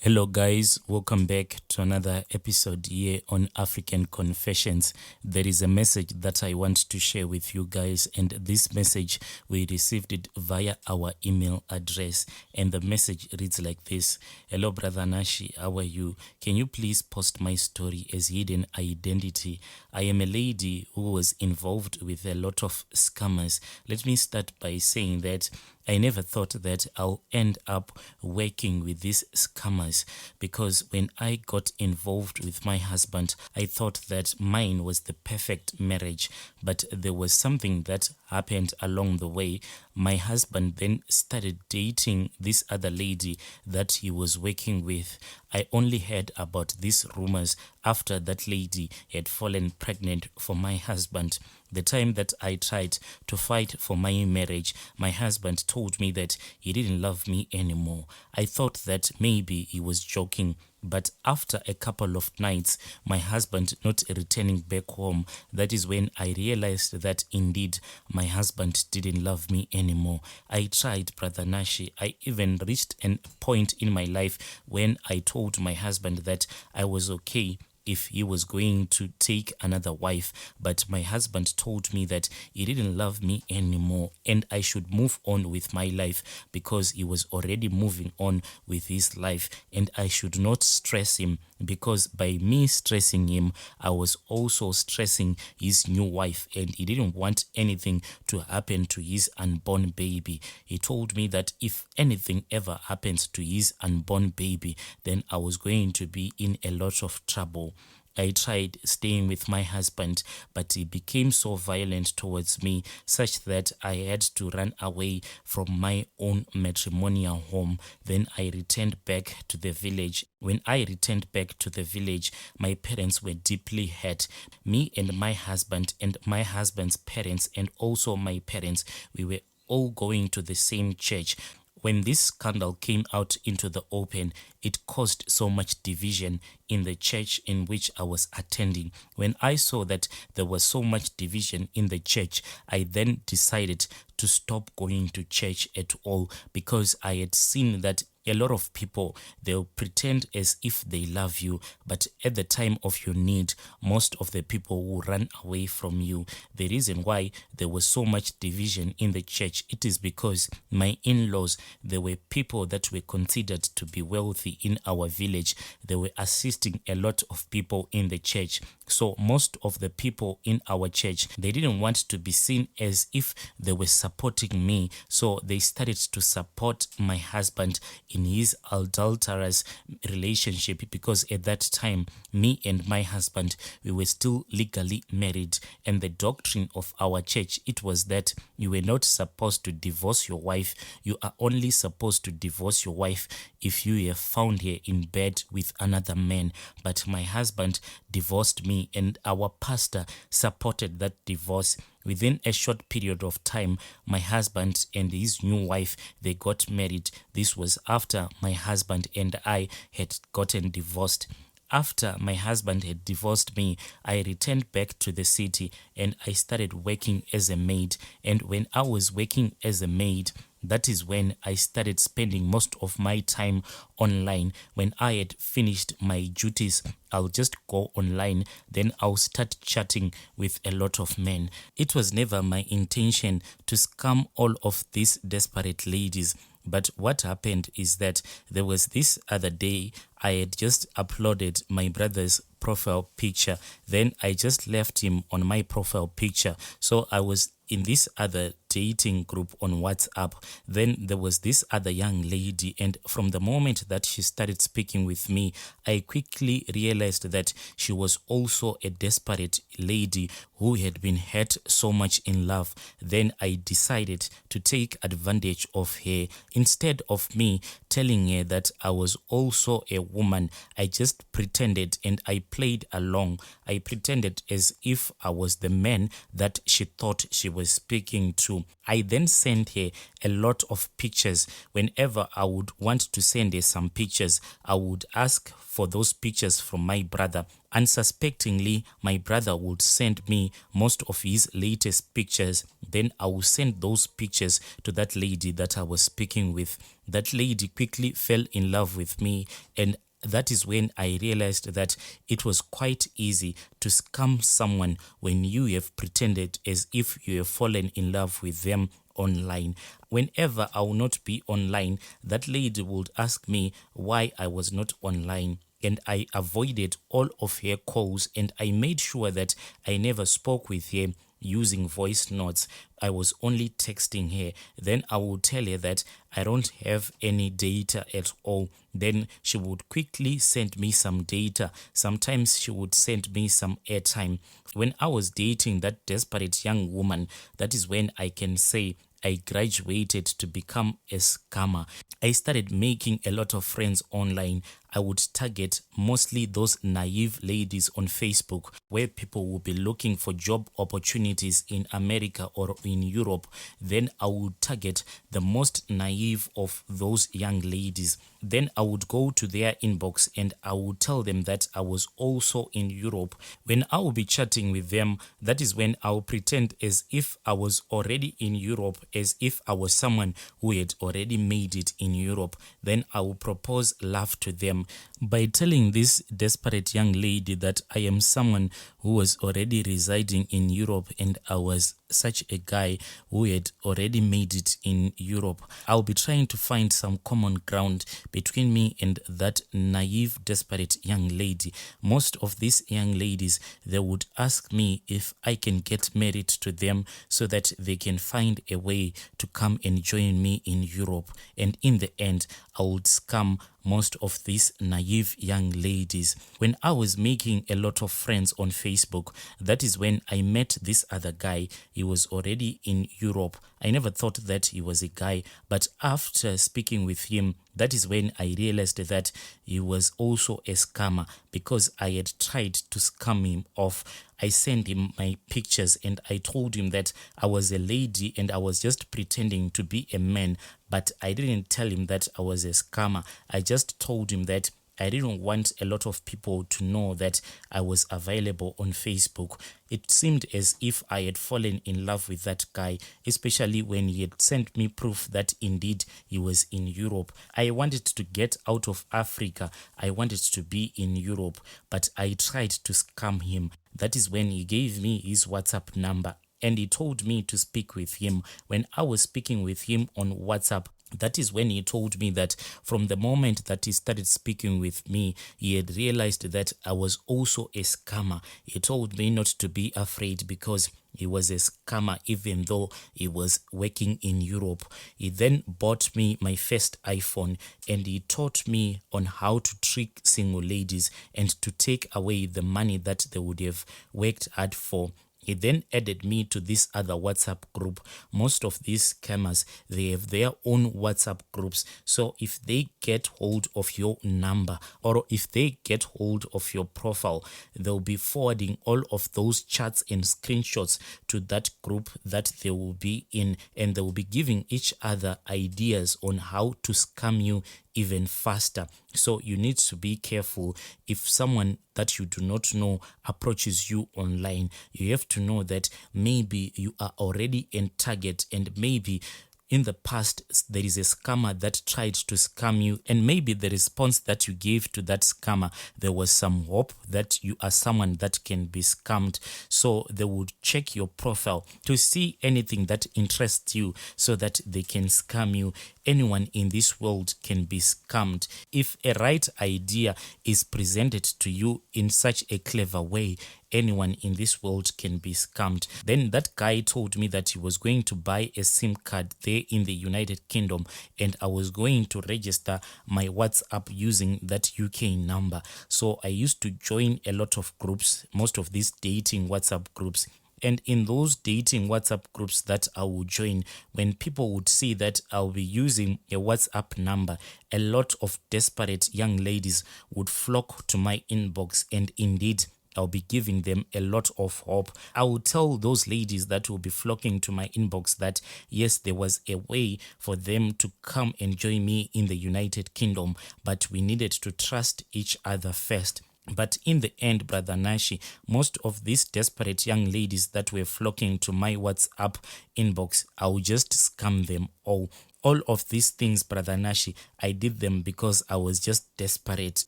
Hello guys, welcome back to another episode here on African Confessions. There is a message that I want to share with you guys, and this message we received it via our email address, and the message reads like this. Hello brother Nashi, how are you? Can you please post my story as hidden identity? I am a lady who was involved with a lot of scammers. Let me start by saying that I never thought that I'll end up working with these scammers, because when I got involved with my husband, I thought that mine was the perfect marriage, but there was something that happened along the way. My husband then started dating this other lady that he was working with. I only heard about these rumors after that lady had fallen pregnant for my husband. The time that I tried to fight for my marriage, my husband told me that he didn't love me anymore. I thought that maybe he was joking, but after a couple of nights, my husband not returning back home, that is when I realized that indeed my husband didn't love me anymore. I tried, Brother Nashi. I even reached a point in my life when I told my husband that I was okay if he was going to take another wife, but my husband told me that he didn't love me anymore and I should move on with my life because he was already moving on with his life, and I should not stress him, because by me stressing him, I was also stressing his new wife, and he didn't want anything to happen to his unborn baby. He told me that if anything ever happens to his unborn baby, then I was going to be in a lot of trouble. I tried staying with my husband, but he became so violent towards me such that I had to run away from my own matrimonial home. Then I returned back to the village. When I returned back to the village, my parents were deeply hurt. Me and my husband and my husband's parents and also my parents, we were all going to the same church. When this scandal came out into the open, it caused so much division in the church in which I was attending. When I saw that there was so much division in the church, I then decided to stop going to church at all, because I had seen that a lot of people, they'll pretend as if they love you, but at the time of your need, most of the people will run away from you. The reason why there was so much division in the church, it is because my in-laws, there were people that were considered to be wealthy in our village. They were assisting a lot of people in the church. So most of the people in our church, they didn't want to be seen as if they were supporting me. So they started to support my husband in his adulterous relationship, because at that time, me and my husband, we were still legally married. And the doctrine of our church, it was that you were not supposed to divorce your wife. You are only supposed to divorce your wife if you have found her in bed with another man. But my husband divorced me, and our pastor supported that divorce. Within a short period of time, my husband and his new wife, they got married. This was after my husband and I had gotten divorced. After my husband had divorced me, I returned back to the city and I started working as a maid. And when I was working as a maid, that is when I started spending most of my time online. When I had finished my duties, I'll just go online, then I'll start chatting with a lot of men. It was never my intention to scam all of these desperate ladies. But what happened is that there was this other day, I had just uploaded my brother's profile picture. Then I just left him on my profile picture. So I was in this other dating group on WhatsApp. Then there was this other young lady, and from the moment that she started speaking with me, I quickly realized that she was also a desperate lady who had been hurt so much in love. Then I decided to take advantage of her. Instead of me telling her that I was also a woman, I just pretended and I played along. I pretended as if I was the man that she thought she was speaking to. do. I then sent her a lot of pictures. Whenever I would want to send her some pictures, I would ask for those pictures from my brother. Unsuspectingly, my brother would send me most of his latest pictures. Then I would send those pictures to that lady that I was speaking with. That lady quickly fell in love with me, and that is when I realized that it was quite easy to scam someone when you have pretended as if you have fallen in love with them online. Whenever I will not be online, that lady would ask me why I was not online, and I avoided all of her calls, and I made sure that I never spoke with her using voice notes. I was only texting her. Then I would tell her that I don't have any data at all. Then she would quickly send me some data. Sometimes she would send me some airtime. When I was dating that desperate young woman, that is when I can say I graduated to become a scammer. I started making a lot of friends online. I would target mostly those naive ladies on Facebook, where people will be looking for job opportunities in America or in Europe. Then I would target the most naive of those young ladies. Then I would go to their inbox and I would tell them that I was also in Europe. When I will be chatting with them, that is when I will pretend as if I was already in Europe, as if I was someone who had already made it in Europe. Then I will propose love to them by telling this desperate young lady that I am someone who was already residing in Europe and I was such a guy who had already made it in Europe. I'll be trying to find some common ground between me and that naive, desperate young lady. Most of these young ladies, they would ask me if I can get married to them so that they can find a way to come and join me in Europe. And in the end, I would scam most of these naive young ladies. When I was making a lot of friends on Facebook, that is when I met this other guy. He was already in Europe. I never thought that he was a guy, but after speaking with him, that is when I realized that he was also a scammer, because I had tried to scam him off. I sent him my pictures and I told him that I was a lady and I was just pretending to be a man, but I didn't tell him that I was a scammer. I just told him that I didn't want a lot of people to know that I was available on Facebook. It seemed as if I had fallen in love with that guy, especially when he had sent me proof that indeed he was in Europe. I wanted to get out of Africa. I wanted to be in Europe, but I tried to scam him. That is when he gave me his WhatsApp number and he told me to speak with him. When I was speaking with him on WhatsApp, that is when he told me that from the moment that he started speaking with me, he had realized that I was also a scammer. He told me not to be afraid because he was a scammer even though he was working in Europe. He then bought me my first iPhone and he taught me on how to trick single ladies and to take away the money that they would have worked hard for. He then added me to this other WhatsApp group. Most of these scammers, they have their own WhatsApp groups. So if they get hold of your number or if they get hold of your profile, they'll be forwarding all of those chats and screenshots to that group that they will be in, and they will be giving each other ideas on how to scam you even faster. So you need to be careful. If someone that you do not know approaches you online, you have to know that maybe you are already in target, and maybe in the past there is a scammer that tried to scam you, and maybe the response that you gave to that scammer, there was some hope that you are someone that can be scammed. So they would check your profile to see anything that interests you so that they can scam you. Anyone in this world can be scammed. If a right idea is presented to you in such a clever way, anyone in this world can be scammed. Then that guy told me that he was going to buy a SIM card there in the United Kingdom, and I was going to register my WhatsApp using that UK number. So I used to join a lot of groups, most of these dating WhatsApp groups. And in those dating WhatsApp groups that I would join, when people would see that I'll be using a WhatsApp number, a lot of desperate young ladies would flock to my inbox, and indeed I'll be giving them a lot of hope. I will tell those ladies that will be flocking to my inbox that yes, there was a way for them to come and join me in the United Kingdom, but we needed to trust each other first. But in the end, Brother Nashi, most of these desperate young ladies that were flocking to my WhatsApp inbox, I will just scam them all. All of these things, Brother Nashi, I did them because I was just desperate.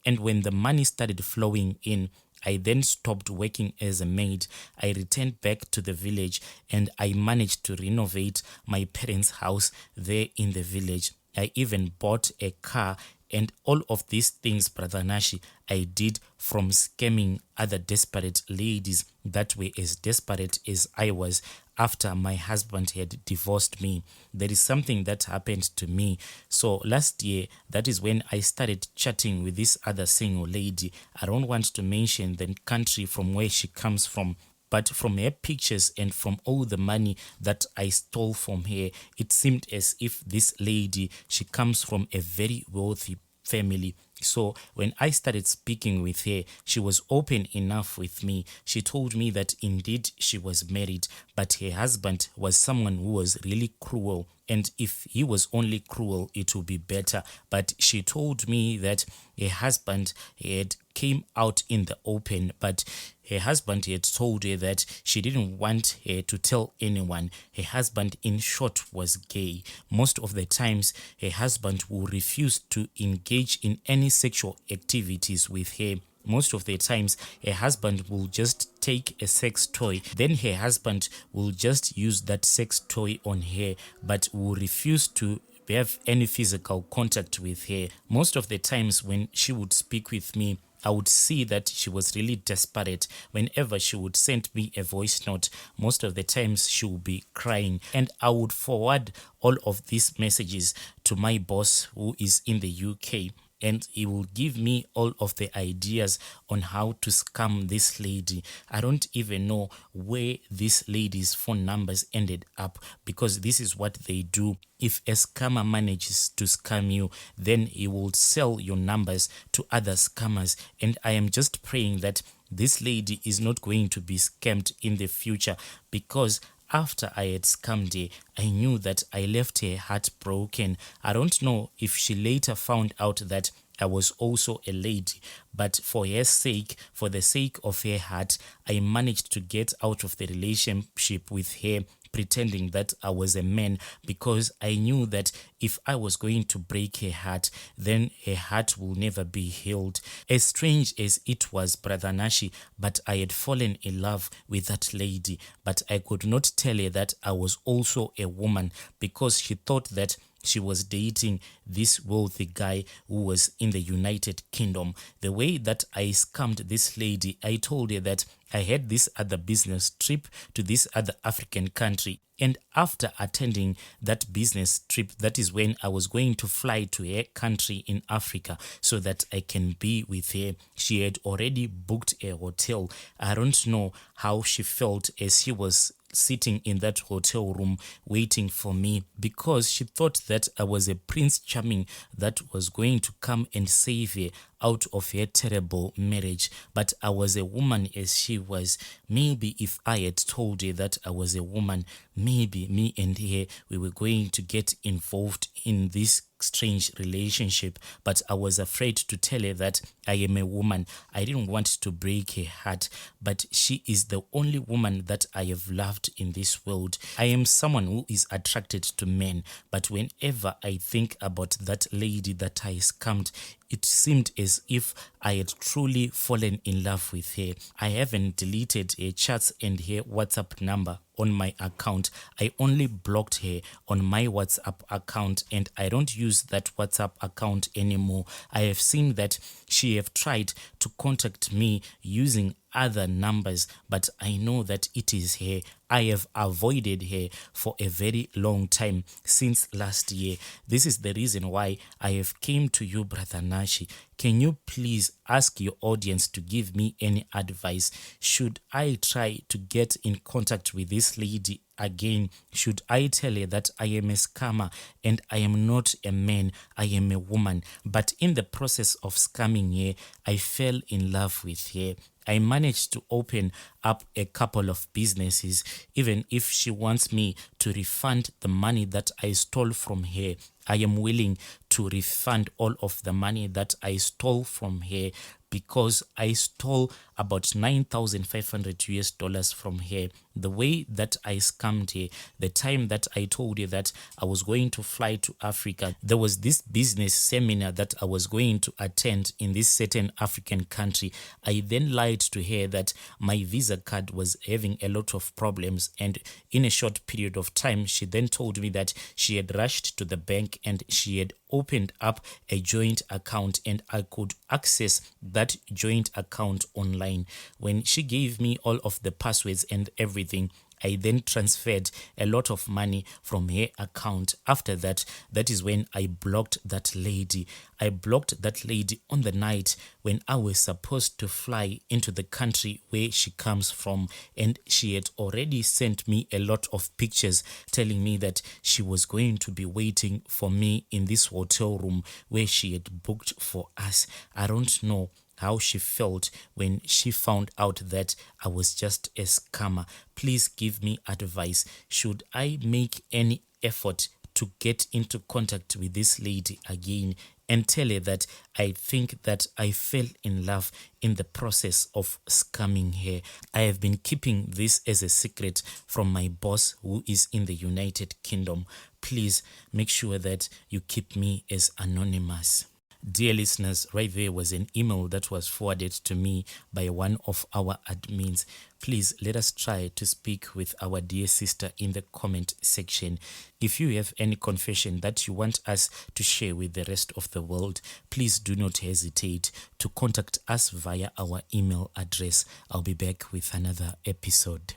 And when the money started flowing in, I then stopped working as a maid. I returned back to the village and I managed to renovate my parents' house there in the village. I even bought a car, and all of these things, Brother Nashi, I did from scamming other desperate ladies that were as desperate as I was after my husband had divorced me. There is something that happened to me. So last year, that is when I started chatting with this other single lady. I don't want to mention the country from where she comes from, but from her pictures and from all the money that I stole from her, it seemed as if this lady, she comes from a very wealthy family. So when I started speaking with her, she was open enough with me. She told me that indeed she was married, but her husband was someone who was really cruel. And if he was only cruel, it would be better. But she told me that her husband had came out in the open, but her husband had told her that she didn't want her to tell anyone. Her husband, in short, was gay. Most of the times, her husband will refuse to engage in any sexual activities with her. Most of the times, her husband will just take a sex toy. Then her husband will just use that sex toy on her, but will refuse to have any physical contact with her. Most of the times when she would speak with me, I would see that she was really desperate. Whenever she would send me a voice note, most of the times she would be crying, and I would forward all of these messages to my boss who is in the UK, and he will give me all of the ideas on how to scam this lady. I don't even know where this lady's phone numbers ended up, because this is what they do. If a scammer manages to scam you, then he will sell your numbers to other scammers. And I am just praying that this lady is not going to be scammed in the future, because after I had scammed her, I knew that I left her heart broken. I don't know if she later found out that I was also a lady, but for her sake, for the sake of her heart, I managed to get out of the relationship with her, pretending that I was a man, because I knew that if I was going to break her heart, then her heart will never be healed. As strange as it was, Brother Nashi, but I had fallen in love with that lady, but I could not tell her that I was also a woman, because she thought that she was dating this wealthy guy who was in the United Kingdom. The way that I scammed this lady, I told her that I had this other business trip to this other African country. And after attending that business trip, that is when I was going to fly to her country in Africa so that I can be with her. She had already booked a hotel. I don't know how she felt as she was sitting in that hotel room waiting for me, because she thought that I was a Prince Charming that was going to come and save her out of her terrible marriage. But I was a woman as she was. Maybe if I had told her that I was a woman, maybe me and her, we were going to get involved in this strange relationship. But I was afraid to tell her that I am a woman. I didn't want to break her heart, but she is the only woman that I have loved in this world. I am someone who is attracted to men, but whenever I think about that lady that I scammed, it seemed as if I had truly fallen in love with her. I haven't deleted her chats and her WhatsApp number on my account. I only blocked her on my WhatsApp account, and I don't use that WhatsApp account anymore. I have seen that she have tried to contact me using other numbers, but I know that it is her. I have avoided her for a very long time, since last year. This is the reason why I have came to you, Brother Nashi. Can you please ask your audience to give me any advice? Should I try to get in contact with this lady again. Should I tell her that I am a scammer and I am not a man, I am a woman? But in the process of scamming her, I fell in love with her. I managed to open up a couple of businesses. Even if she wants me to refund the money that I stole from her, I am willing to refund all of the money that I stole from her, because I stole about 9,500 US dollars from her. The way that I scammed her, the time that I told her that I was going to fly to Africa, there was this business seminar that I was going to attend in this certain African country. I then lied to her that my Visa card was having a lot of problems, and in a short period of time, she then told me that she had rushed to the bank and she had opened up a joint account and I could access that joint account online. When she gave me all of the passwords and everything, I then transferred a lot of money from her account. After that, that is when I blocked that lady. I blocked that lady on the night when I was supposed to fly into the country where she comes from, and she had already sent me a lot of pictures telling me that she was going to be waiting for me in this hotel room where she had booked for us. I don't know how she felt when she found out that I was just a scammer. Please give me advice. Should I make any effort to get into contact with this lady again and tell her that I think that I fell in love in the process of scamming her? I have been keeping this as a secret from my boss, who is in the United Kingdom. Please make sure that you keep me as anonymous. Dear listeners, right there was an email that was forwarded to me by one of our admins. Please let us try to speak with our dear sister in the comment section. If you have any confession that you want us to share with the rest of the world, please do not hesitate to contact us via our email address. I'll be back with another episode.